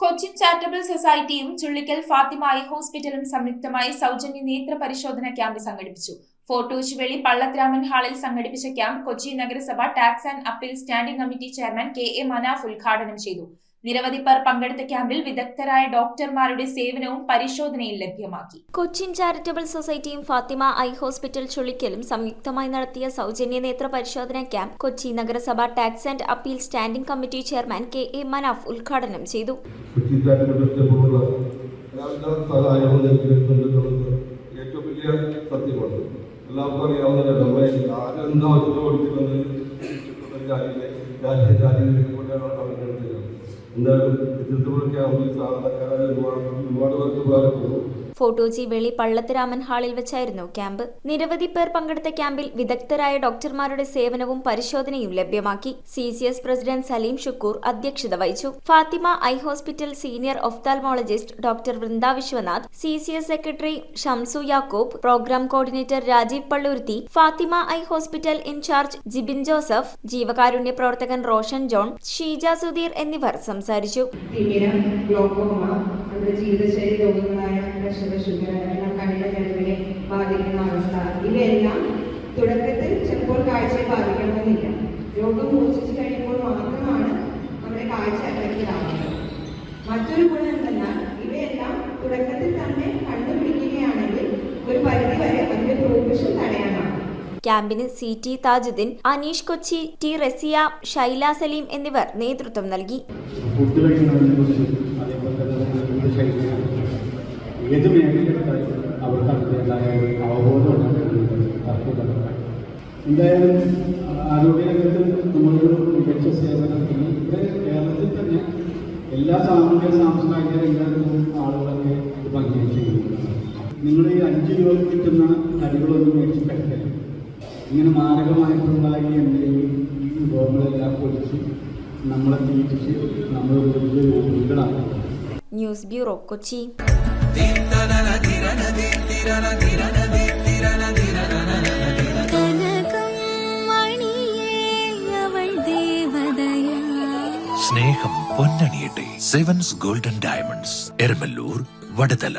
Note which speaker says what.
Speaker 1: Cochin charitable സൊസൈറ്റിയും Chullickal Fathima I ഹോസ്പിറ്റലും സംയുക്തമായി സൗജന്യ നേത്ര പരിശോധന ക്യാമ്പ് സംഘടിപ്പിച്ചു. ഫോർട്ട് കൊച്ചി പള്ളത്തിരാമൻ ഹാളിൽ സംഘടിപ്പിച്ച ക്യാമ്പ് കൊച്ചി നഗരസഭ tax and appeal standing committee chairman K A. Manaf ഉദ്ഘാടനം ചെയ്തു. നിരവധി പേർ പങ്കെടുത്ത ക്യാമ്പിൽ വിദഗ്ധരായ ഡോക്ടർമാരുടെ സേവനവും പരിശോധനയിൽ ലഭ്യമാക്കി.
Speaker 2: കൊച്ചിൻ ചാരിറ്റബിൾ സൊസൈറ്റിയും ഫാത്തിമ ഐ ഹോസ്പിറ്റൽ ചുള്ളിക്കലും സംയുക്തമായി നടത്തിയ സൗജന്യ നേത്ര പരിശോധനാ ക്യാമ്പ് കൊച്ചി നഗരസഭ tax and appeal standing committee chairman K A. Manaf ഉദ്ഘാടനം ചെയ്തു. ഫോർട്ട് കൊച്ചി പള്ളത്തിരാമൻ ഹാളിൽ വെച്ചായിരുന്നു ക്യാമ്പ്. നിരവധി പേർ പങ്കെടുത്ത ക്യാമ്പിൽ വിദഗ്ധരായ ഡോക്ടർമാരുടെ സേവനവും പരിശോധനയും ലഭ്യമാക്കി. CCS പ്രസിഡന്റ് സലീം ഷുക്കൂർ അധ്യക്ഷത വഹിച്ചു. Fathima eye hospital senior ophthalmologist doctor Vrinda Viswanath, CCS secretary Shamsu Yakub, program coordinator Rajeev Palluruthy, Fathima eye hospital in charge Jibin Joseph, ജീവകാരുണ്യ പ്രവർത്തകൻ റോഷൻ ജോൺ, ഷീജ സുധീർ എന്നിവർ സംസാരിച്ചു.
Speaker 3: ജീവിതശൈലി രോഗങ്ങളായ പ്രഷർ, ഷുഗർ, കണ്ണിന്റെ കഴിവിനെ ബാധിക്കുന്ന അവസ്ഥ, ഇവയെല്ലാം തുടക്കത്തിൽ ചിലപ്പോൾ കാഴ്ചയെ ബാധിക്കണമെന്നില്ല. രോഗം മൂർച്ഛിച്ചു കഴിയുമ്പോൾ മാത്രമാണ് നമ്മുടെ കാഴ്ച എഫക്റ്റഡ് ആവുന്നത്. മറ്റൊരു ഗുണം എന്തെന്നാൽ ഇവയെല്ലാം തുടക്കത്തിൽ തന്നെ കണ്ടുപിടിക്കുകയാണെങ്കിൽ ഒരു പരിധി വരെ അതിന്റെ പ്രോഗ്രഷൻ തടയാനാണ്.
Speaker 2: ക്യാമ്പിന് CT താജുദ്ദീൻ, അനീഷ് കൊച്ചി, T റസിയ, ഷൈല സലീം എന്നിവർ നേതൃത്വം നൽകി.
Speaker 4: ഏത് മേഖലയിലെടുത്താലും അവർക്ക് അതിൻ്റെതായ അവബോധം എന്തായാലും ആരോഗ്യരംഗത്ത് നമ്മളൊരു മികച്ച സേവനത്തിന് ഇവിടെ കേരളത്തിൽ തന്നെ എല്ലാ സാമൂഹ്യ സാംസ്കാരിക രംഗത്തും ആളുകളൊക്കെ പങ്കുവെച്ചിരിക്കുന്നു. നിങ്ങൾ ഈ 5 രൂപ കിട്ടുന്ന അരികളൊന്നും മേടിച്ച് കഴിക്കരുത്. ഇങ്ങനെ മാരകമായിട്ടുള്ള ഈ വിഭവങ്ങളെല്ലാം പൊടിച്ച് നമ്മളെ തീറ്റിച്ച് നമ്മളൊരു വലിയ രോഗികളാണ്.
Speaker 2: News bureau, Kochi.
Speaker 5: സ്നേഹം പൊന്നണിയട്ടെ. 7's golden diamonds, Eramalloor, Vadathala.